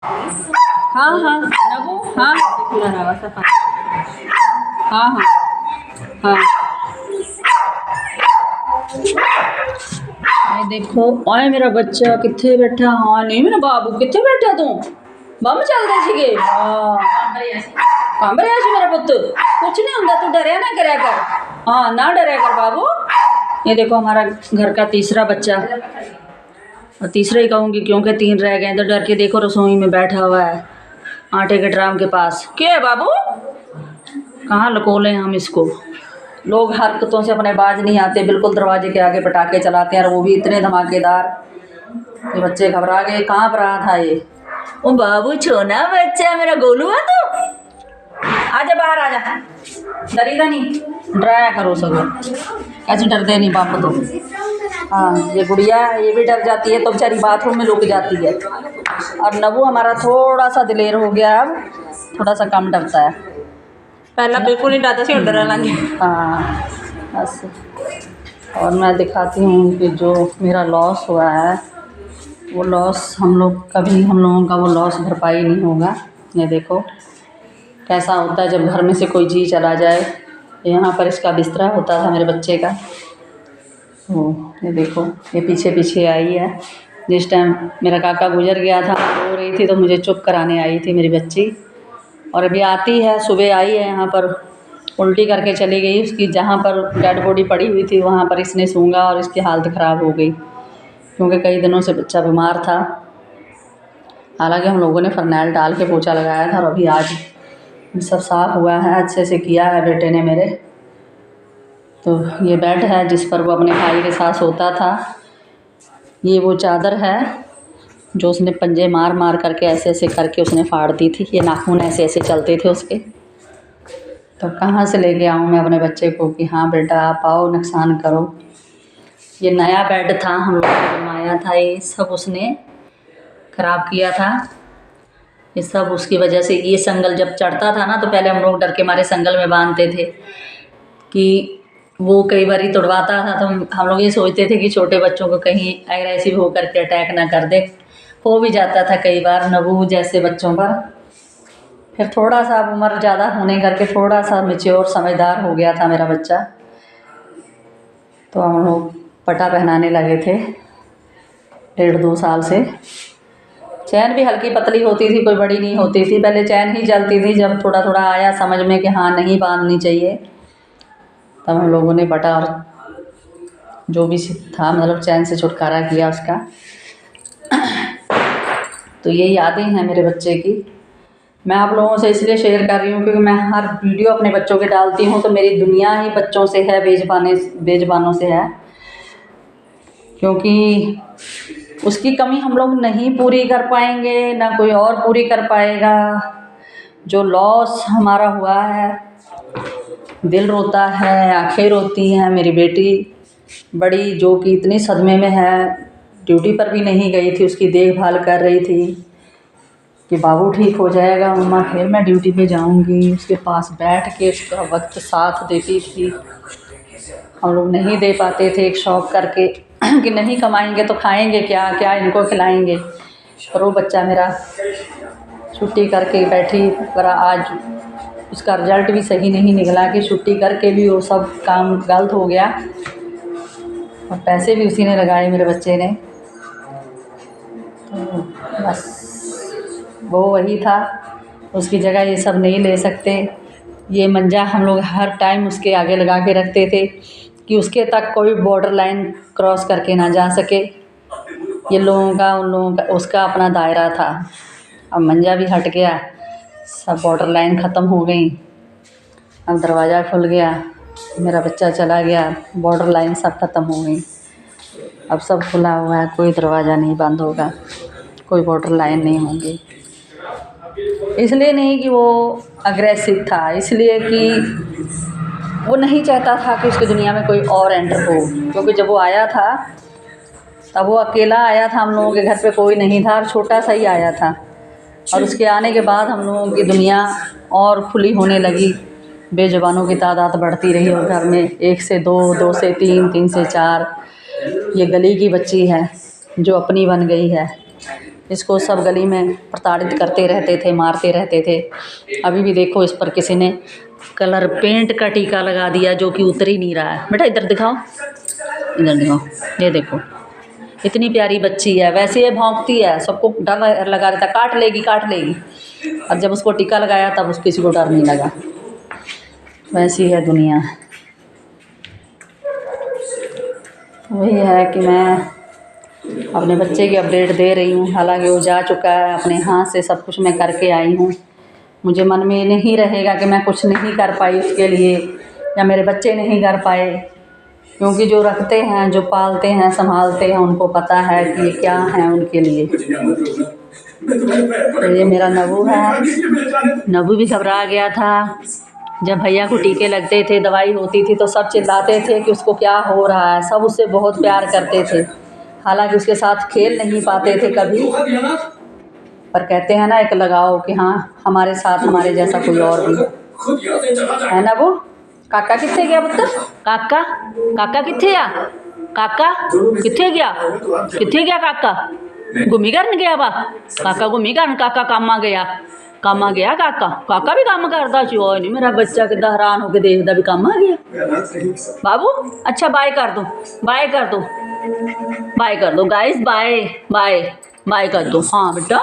हाँ हाँ नबू हाँ हाँ हाँ हाँ ये देखो ओए मेरा बच्चा कित्थे बैठा। हाँ नहीं मेरा बाबू कित्थे बैठा तू बम चलदे सीगे। हाँ कंब रहा सी मेरा पुत्त कुछ नहीं होंदा तू डरिया ना करया कर। हाँ ना डरिया कर बाबू। ये देखो हमारा घर का तीसरा बच्चा और तीसरा ही कहूँगी क्योंकि 3 रह गए तो डर के देखो रसोई में बैठा हुआ है आटे के ड्राम के पास। क्या है बाबू कहाँ लको लें हम इसको। लोग हरकतों से अपने बाज नहीं आते बिल्कुल दरवाजे के आगे पटाखे चलाते हैं और वो भी इतने धमाकेदार। ये बच्चे घबरा गए कहाँ पर रहा था ये। ओ बाबू छोना बच्चा मेरा गोलू है तू आजा बाहर आजा डरीदा नहीं डराया करो सगो ऐसे डरते नहीं बाप तो। हाँ ये गुड़िया ये भी डर जाती है तो बेचारी बाथरूम में लुक जाती है। और नबू हमारा थोड़ा सा दिलेर हो गया अब थोड़ा सा कम डरता है। पहला बिल्कुल नहीं डरता सी और डरा लगे। हाँ बस और मैं दिखाती हूँ कि जो मेरा लॉस हुआ है वो लॉस हम लोगों का वो लॉस भरपाई नहीं होगा। ये देखो कैसा होता है जब घर में से कोई चीज़ चला जाए। यहाँ पर इसका बिस्तरा होता था मेरे बच्चे का। तो ये देखो ये पीछे पीछे आई है। जिस टाइम मेरा काका गुजर गया था रो रही थी तो मुझे चुप कराने आई थी मेरी बच्ची। और अभी आती है सुबह आई है यहाँ पर उल्टी करके चली गई। उसकी जहाँ पर डेड बॉडी पड़ी हुई थी वहाँ पर इसने सूंघा और इसकी हालत ख़राब हो गई क्योंकि कई दिनों से बच्चा बीमार था। हालांकि हम लोगों ने फरनैल डाल के पोछा लगाया था और अभी आज सब साफ़ हुआ है अच्छे से किया है बेटे ने मेरे। तो ये बेड है जिस पर वो अपने भाई के साथ सोता था। ये वो चादर है जो उसने पंजे मार मार करके ऐसे ऐसे करके उसने फाड़ दी थी। ये नाखून ऐसे ऐसे चलते थे उसके। तो कहाँ से लेके आऊँ मैं अपने बच्चे को कि हाँ बेटा आप आओ नुकसान करो। ये नया बेड था हम लोगों ने बनवाया था ये सब उसने ख़राब किया था। ये सब उसकी वजह से ये संगल जब चढ़ता था ना तो पहले हम लोग डर के मारे संगल में बांधते थे कि वो कई बार ही तोड़वाता था। तो हम लोग ये सोचते थे कि छोटे बच्चों को कहीं एग्रेसिव होकर के अटैक ना कर दे। हो भी जाता था कई बार नबू जैसे बच्चों पर। फिर थोड़ा सा अब उम्र ज़्यादा होने करके थोड़ा सा मैच्योर समझदार हो गया था मेरा बच्चा। तो हम लोग पटा पहनाने लगे थे 1.5-2 साल से। चैन भी हल्की पतली होती थी कोई बड़ी नहीं होती थी। पहले चैन ही जलती थी जब थोड़ा थोड़ा आया समझ में कि हाँ नहीं बांधनी चाहिए तब हम लोगों ने बटा और जो भी था मतलब चैन से छुटकारा किया उसका। तो ये यादें हैं मेरे बच्चे की। मैं आप लोगों से इसलिए शेयर कर रही हूँ क्योंकि मैं हर वीडियो अपने बच्चों के डालती हूँ तो मेरी दुनिया ही बच्चों से है बेज़बानों से है। क्योंकि उसकी कमी हम लोग नहीं पूरी कर पाएंगे ना कोई और पूरी कर पाएगा। जो लॉस हमारा हुआ है दिल रोता है आँखें रोती हैं। मेरी बेटी बड़ी जो कि इतनी सदमे में है ड्यूटी पर भी नहीं गई थी उसकी देखभाल कर रही थी कि बाबू ठीक हो जाएगा मम्मा फिर मैं ड्यूटी पे जाऊंगी। उसके पास बैठ के उसका वक्त साथ देती थी। हम लोग नहीं दे पाते थे एक शौक करके कि नहीं कमाएंगे तो खाएंगे क्या क्या इनको खिलाएंगे। पर वो बच्चा मेरा छुट्टी करके बैठी पर आज उसका रिज़ल्ट भी सही नहीं निकला कि छुट्टी करके भी वो सब काम गलत हो गया और पैसे भी उसी ने लगाए मेरे बच्चे ने। तो बस वो वही था उसकी जगह ये सब नहीं ले सकते। ये मंजा हम लोग हर टाइम उसके आगे लगा के रखते थे कि उसके तक कोई बॉर्डर लाइन क्रॉस करके ना जा सके। ये लोगों का उन लोगों का उसका अपना दायरा था। अब मंजा भी हट गया सब बॉर्डर लाइन ख़त्म हो गई। अब दरवाज़ा खुल गया मेरा बच्चा चला गया बॉर्डर लाइन सब ख़त्म हो गई। अब सब खुला हुआ है कोई दरवाज़ा नहीं बंद होगा कोई बॉर्डर लाइन नहीं होगी। इसलिए नहीं कि वो अग्रेसिव था इसलिए कि वो नहीं चाहता था कि उसकी दुनिया में कोई और एंटर हो। क्योंकि जब वो आया था तब वो अकेला आया था हम लोगों के घर पे कोई नहीं था और छोटा सा ही आया था। और उसके आने के बाद हम लोगों की दुनिया और खुली होने लगी। बेज़ुबानों की तादाद बढ़ती रही और घर में 1 से 2 2 से 3 3 से 4 ये गली की बच्ची है जो अपनी बन गई है। इसको सब गली में प्रताड़ित करते रहते थे, मारते रहते थे। अभी भी देखो इस पर किसी ने कलर पेंट का टीका लगा दिया जो कि उतर ही नहीं रहा है। बेटा इधर दिखाओ, इधर दिखाओ, ये देखो इतनी प्यारी बच्ची है। वैसे ये भौंकती है, सबको डर लगा रहता, काट लेगी काट लेगी। और जब उसको टीका लगाया तब उसको किसी को डर नहीं लगा। वैसी है दुनिया। वही है कि मैं अपने बच्चे की अपडेट दे रही हूँ। हालांकि वो जा चुका है, अपने हाथ से सब कुछ मैं करके आई हूँ। मुझे मन में नहीं रहेगा कि मैं कुछ नहीं कर पाई उसके लिए, या मेरे बच्चे नहीं कर पाए, क्योंकि जो रखते हैं, जो पालते हैं, संभालते हैं, उनको पता है कि ये क्या है उनके लिए। तो ये मेरा नबू है। नबू भी घबरा गया था जब भैया को टीके लगते थे, दवाई होती थी तो सब चिल्लाते थे कि उसको क्या हो रहा है। सब उससे बहुत प्यार करते थे, हालांकि उसके साथ खेल नहीं पाते थे कभी, पर कहते हैं ना एक लगाओ कि हाँ हमारे साथ हमारे जैसा कोई और भी है ना। वो काका किथे गया पुत्र? काका काका किथे आ? काका किथे गया? किथे गया काका? घूमी करन गया वा? काका घूमी करन, काका कामा गया, कामा गया काका। काका भी काम करता सी। ओए नहीं मेरा बच्चा कितना हैरान होके देखदा भी काम आ गया। बाबू अच्छा बाय कर दो, बाय कर दो, बाय कर दो गाइस, बाय बाय बाय कर दो। हाँ बेटा